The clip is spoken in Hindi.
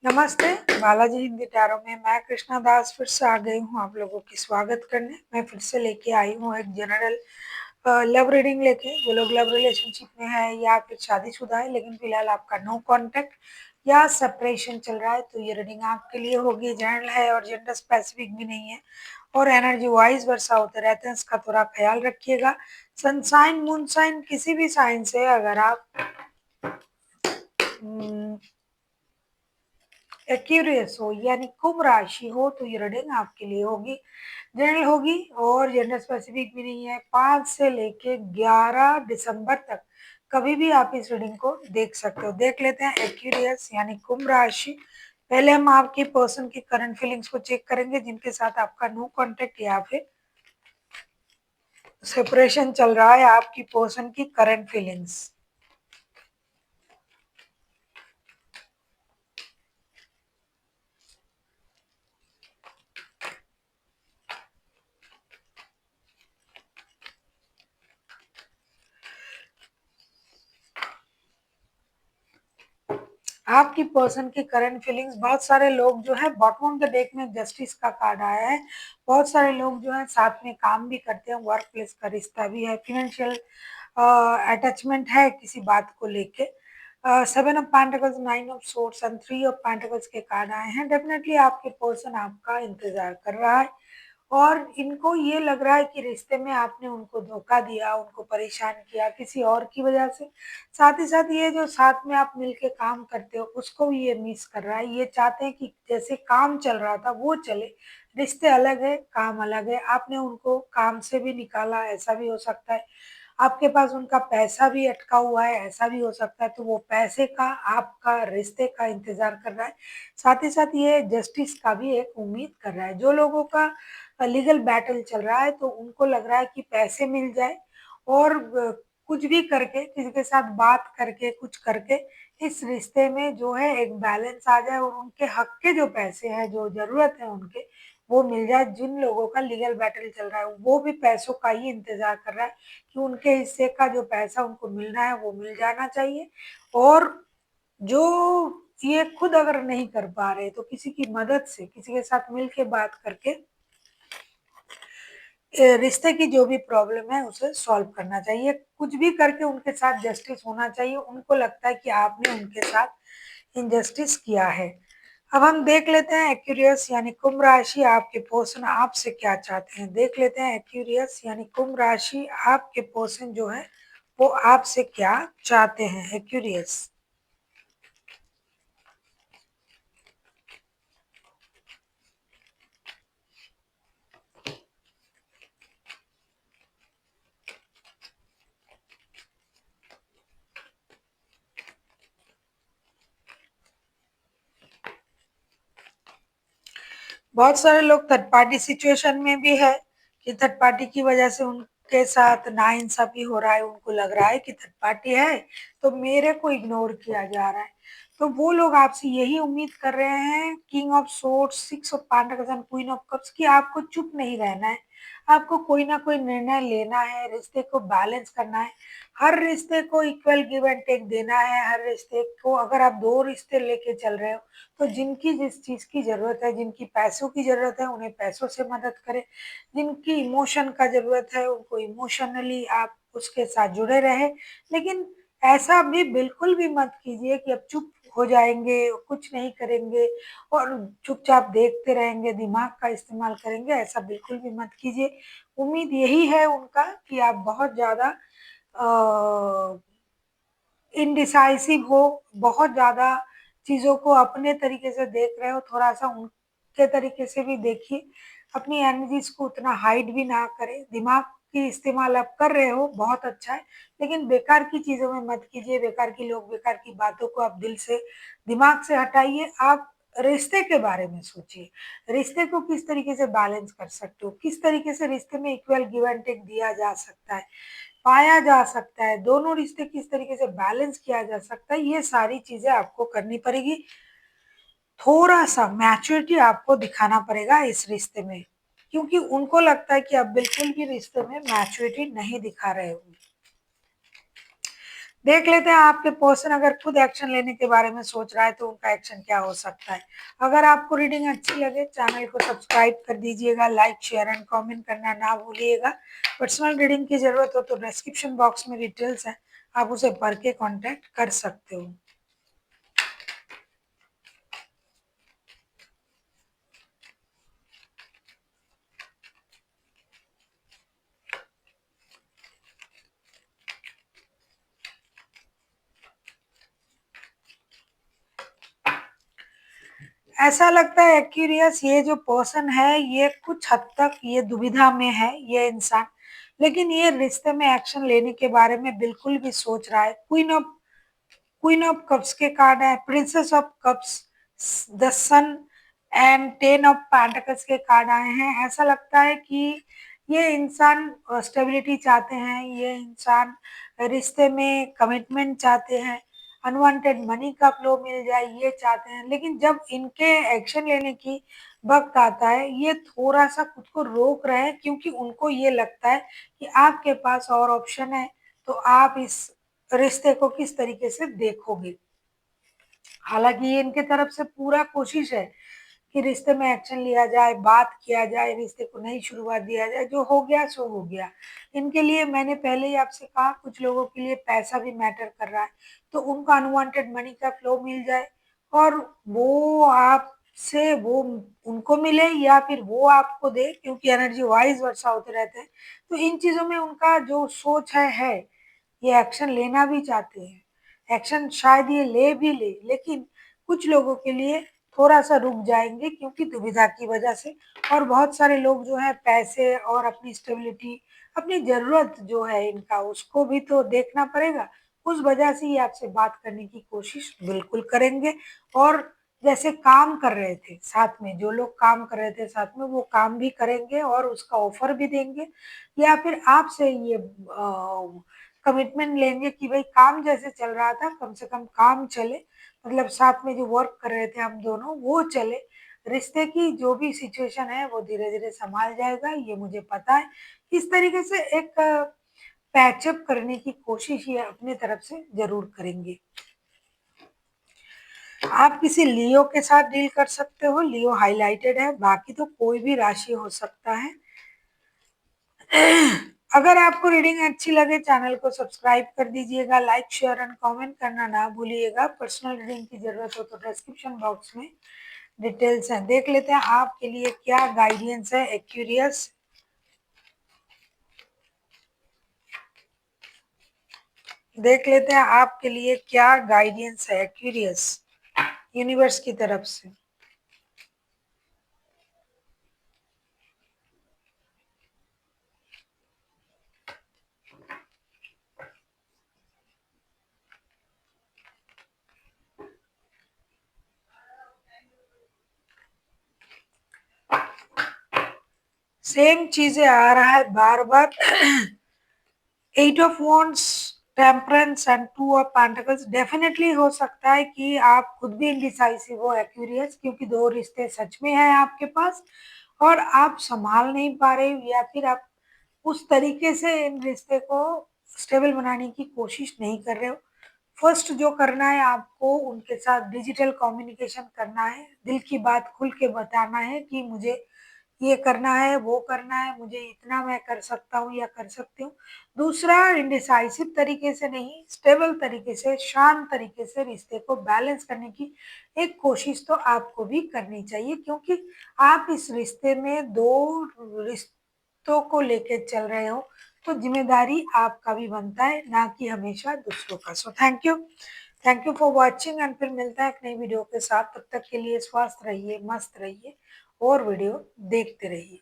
नमस्ते, बालाजी हिंदी टैरो में मैं कृष्णा दास फिर से आ गई हूँ आप लोगों की स्वागत करने। मैं फिर से लेके आई हूँ एक जनरल लव रीडिंग लेके। जो लोग लव रिलेशनशिप में है या फिर शादीशुदा है लेकिन फिलहाल आपका नो कांटेक्ट या सेपरेशन चल रहा है, तो ये रीडिंग आपके लिए होगी। जनरल है और जेंडर स्पेसिफिक भी नहीं है और एनर्जी वाइज वर्षा होते रहते हैं, इसका थोड़ा ख्याल रखिएगा। सनसाइन मूनसाइन किसी भी साइन से अगर आप एक्यूरियस हो यानी कुंभ राशि हो तो ये रीडिंग आपके लिए होगी, जनरल होगी और जेंडर स्पेसिफिक भी नहीं है। 5 से लेके 11 दिसंबर तक कभी भी आप इस रीडिंग को देख सकते हो। देख लेते हैं एक्यूरियस यानी कुंभ राशि। पहले हम आपकी पर्सन की करंट फीलिंग्स को चेक करेंगे, जिनके साथ आपका नो कांटेक्ट या फिर सेपरेशन चल रहा है। आपकी पर्सन की करंट फीलिंग्स। आपकी पर्सन की करंट फीलिंग्स। बहुत सारे लोग जो है बॉटम ऑफ द डेक में जस्टिस का कार्ड आया है। बहुत सारे लोग जो है साथ में काम भी करते हैं, वर्क प्लेस का रिश्ता भी है, फिनेंशियल अटैचमेंट है किसी बात को लेके। 7 of pentacles, 9 of swords and 3 of pentacles के कार्ड आए हैं। डेफिनेटली आपके पर्सन आपका इंतजार कर रहा है और इनको ये लग रहा है कि रिश्ते में आपने उनको धोखा दिया, उनको परेशान किया किसी और की वजह से। साथ ही साथ ये जो साथ में आप मिलके काम करते हो उसको भी ये मिस कर रहा है। ये चाहते हैं कि जैसे काम चल रहा था वो चले, रिश्ते अलग है काम अलग है। आपने उनको काम से भी निकाला, ऐसा भी हो सकता है। आपके पास उनका पैसा भी अटका हुआ है, ऐसा भी हो सकता है। तो वो पैसे का आपका रिश्ते का इंतजार कर रहा है। साथ ही साथ ये जस्टिस का भी एक उम्मीद कर रहा है। जो लोगों का लीगल बैटल चल रहा है तो उनको लग रहा है कि पैसे मिल जाए और कुछ भी करके किसी के साथ बात करके कुछ करके इस रिश्ते में जो है एक बैलेंस आ जाए और उनके हक के जो पैसे हैं, जो जरूरत है उनके, वो मिल जाए। जिन लोगों का लीगल बैटल चल रहा है वो भी पैसों का ही इंतजार कर रहा है कि उनके हिस्से का जो पैसा उनको मिलना है वो मिल जाना चाहिए। और जो ये खुद अगर नहीं कर पा रहे तो किसी की मदद से, किसी के साथ मिलके बात करके रिश्ते की जो भी प्रॉब्लम है उसे सॉल्व करना चाहिए। कुछ भी करके उनके साथ जस्टिस होना चाहिए। उनको लगता है कि आपने उनके साथ इनजस्टिस किया है। अब हम देख लेते हैं एक्यूरियस यानी कुंभ राशि आपके पर्सन आपसे क्या चाहते हैं। देख लेते हैं एक्यूरियस यानी कुंभ राशि आपके पर्सन जो है वो आपसे क्या चाहते हैं। एक्यूरियस। बहुत सारे लोग थर्ड पार्टी सिचुएशन में भी है कि थर्ड पार्टी की वजह से उनके साथ नाइंसाफी हो रहा है। उनको लग रहा है कि थर्ड पार्टी है तो मेरे को इग्नोर किया जा रहा है। तो वो लोग आपसे यही उम्मीद कर रहे हैं, king of swords, 6 of pentacles and queen of cups, कि आपको चुप नहीं रहना है। आपको कोई ना कोई निर्णय लेना है, रिश्ते को बैलेंस करना है। हर रिश्ते को इक्वल गिव एंड टेक देना है। हर रिश्ते को, अगर आप 2 रिश्ते लेके चल रहे हो तो जिनकी जिस चीज़ की ज़रूरत है, जिनकी पैसों की ज़रूरत है उन्हें पैसों से मदद करें। जिनकी इमोशन का ज़रूरत है उनको इमोशनली आप उसके साथ जुड़े रहें। लेकिन ऐसा भी बिल्कुल भी मत कीजिए कि अब चुप हो जाएँगे, कुछ नहीं करेंगे और चुपचाप देखते रहेंगे, दिमाग का इस्तेमाल करेंगे, ऐसा बिल्कुल भी मत कीजिए। उम्मीद यही है उनका कि आप बहुत ज़्यादा अ इनडिसाइसिव हो, बहुत ज़्यादा चीज़ों को अपने तरीके से देख रहे हो, थोड़ा-सा उनके तरीके से भी देखिए। अपनी एनर्जीज़ को उतना हाइड भी ना करें। दिमाग की इस्तेमाल आप कर रहे हो, बहुत अच्छा है, लेकिन बेकार की चीज़ों में मत कीजिए। बेकार की लोग, बेकार की बातों को आप दिल से, दिमाग से हटाइए। आप रिश्ते के बारे में सोचिए। रिश्ते को किस तरीके से बैलेंस कर सकते हो, किस तरीके से रिश्ते में इक्वल गिव एंड टेक दिया जा सकता है, पाया जा सकता है, दोनों रिश्ते किस तरीके से बैलेंस किया जा सकता है, ये सारी चीज़ें आपको करनी पड़ेगी। थोड़ा-सा मैच्योरिटी आपको दिखाना पड़ेगा इस रिश्ते में, क्योंकि उनको लगता है कि आप बिल्कुल भी रिश्ते में मैच्योरिटी नहीं दिखा रहे हो। देख लेते हैं आपके पर्सन अगर खुद एक्शन लेने के बारे में सोच रहा है तो उनका एक्शन क्या हो सकता है। अगर आपको रीडिंग अच्छी लगे चैनल को सब्सक्राइब कर दीजिएगा, लाइक शेयर एंड कमेंट करना ना भूलिएगा। पर्सनल रीडिंग की जरूरत हो तो डिस्क्रिप्शन बॉक्स में डिटेल्स है, आप उसे पढ़ के कॉन्टेक्ट कर सकते हो। ऐसा लगता है एक्यूरियस ये जो पर्सन है ये कुछ हद तक ये दुविधा में है ये इंसान, लेकिन ये रिश्ते में एक्शन लेने के बारे में बिल्कुल भी सोच रहा है। क्वीन ऑफ कप्स के कार्ड है, princess of cups, the sun and 10 of pentacles के कार्ड आए हैं। ऐसा लगता है कि ये इंसान स्टेबिलिटी चाहते हैं, ये इंसान रिश्ते में कमिटमेंट चाहते हैं, अनवांटेड मनी का फ्लो मिल जाए ये चाहते हैं, लेकिन जब इनके एक्शन लेने की वक्त आता है ये थोड़ा सा खुद को रोक रहे हैं, क्योंकि उनको ये लगता है कि आपके पास और ऑप्शन है, तो आप इस रिश्ते को किस तरीके से देखोगे। हालांकि ये इनके तरफ से पूरा कोशिश है कि रिश्ते में एक्शन लिया जाए, बात किया जाए, रिश्ते को नई शुरुआत दिया जाए, जो हो गया सो हो गया। इनके लिए मैंने पहले ही आपसे कहा कुछ लोगों के लिए पैसा भी मैटर कर रहा है, तो उनका अनवांटेड मनी का फ्लो मिल जाए और वो आपसे वो उनको मिले या फिर वो आपको दे, क्योंकि एनर्जी वाइज वर्षा होते रहते हैं। तो इन चीजों में उनका जो सोच है ये एक्शन लेना भी चाहते हैं, एक्शन शायद ये ले भी ले, लेकिन कुछ लोगों के लिए थोड़ा सा रुक जाएंगे क्योंकि दुविधा की वजह से। और बहुत सारे लोग जो है पैसे और अपनी स्टेबिलिटी, अपनी जरूरत जो है इनका उसको भी तो देखना पड़ेगा, उस वजह से ये आपसे बात करने की कोशिश बिल्कुल करेंगे। और जैसे काम कर रहे थे साथ में, जो लोग काम कर रहे थे साथ में वो काम भी करेंगे और उसका ऑफर भी देंगे, या फिर आपसे ये कमिटमेंट लेंगे कि भाई काम जैसे चल रहा था कम से कम काम चले, मतलब साथ में जो वर्क कर रहे थे हम दोनों वो चले। रिश्ते की जो भी सिचुएशन है वो धीरे धीरे संभाल जाएगा, ये मुझे पता है। इस तरीके से एक पैचअप करने की कोशिश ये अपने तरफ से जरूर करेंगे। आप किसी लियो के साथ डील कर सकते हो, लियो हाईलाइटेड है, बाकी तो कोई भी राशि हो सकता है। अगर आपको रीडिंग अच्छी लगे चैनल को सब्सक्राइब कर दीजिएगा, लाइक शेयर एंड कमेंट करना ना भूलिएगा। पर्सनल रीडिंग की जरूरत हो तो डिस्क्रिप्शन बॉक्स में डिटेल्स हैं, देख लेते हैं आपके लिए क्या गाइडेंस है एक्यूरियस। देख लेते हैं आपके लिए क्या गाइडेंस है एक्यूरियस यूनिवर्स की तरफ से। सेम चीजें आ रहा है बार बार। 8 of wands, temperance and 2 of pentacles. Definitely हो सकता है कि आप खुद भी इनडिसाइसिव हो एक्यूरियस, क्योंकि दो रिश्ते सच में हैं आपके पास और आप संभाल नहीं पा रहे हो, या फिर आप उस तरीके से इन रिश्ते को स्टेबल बनाने की कोशिश नहीं कर रहे हो। फर्स्ट जो करना है आपको उनके साथ डिजिटल कम्युनिकेशन करना है, दिल की बात खुल के बताना है कि मुझे ये करना है, वो करना है, मुझे इतना मैं कर सकता हूँ या कर सकती हूँ। दूसरा, इंडिसाइसिव तरीके से नहीं, स्टेबल तरीके से, शांत तरीके से रिश्ते को बैलेंस करने की एक कोशिश तो आपको भी करनी चाहिए, क्योंकि आप इस रिश्ते में दो रिश्तों को लेके चल रहे हो, तो जिम्मेदारी आपका भी बनता है, ना कि हमेशा दूसरों का। So thank you for watching and फिर मिलता है एक नई वीडियो के साथ। तब तक के लिए स्वस्थ रहिए, मस्त रहिए और वीडियो देखते रहिए।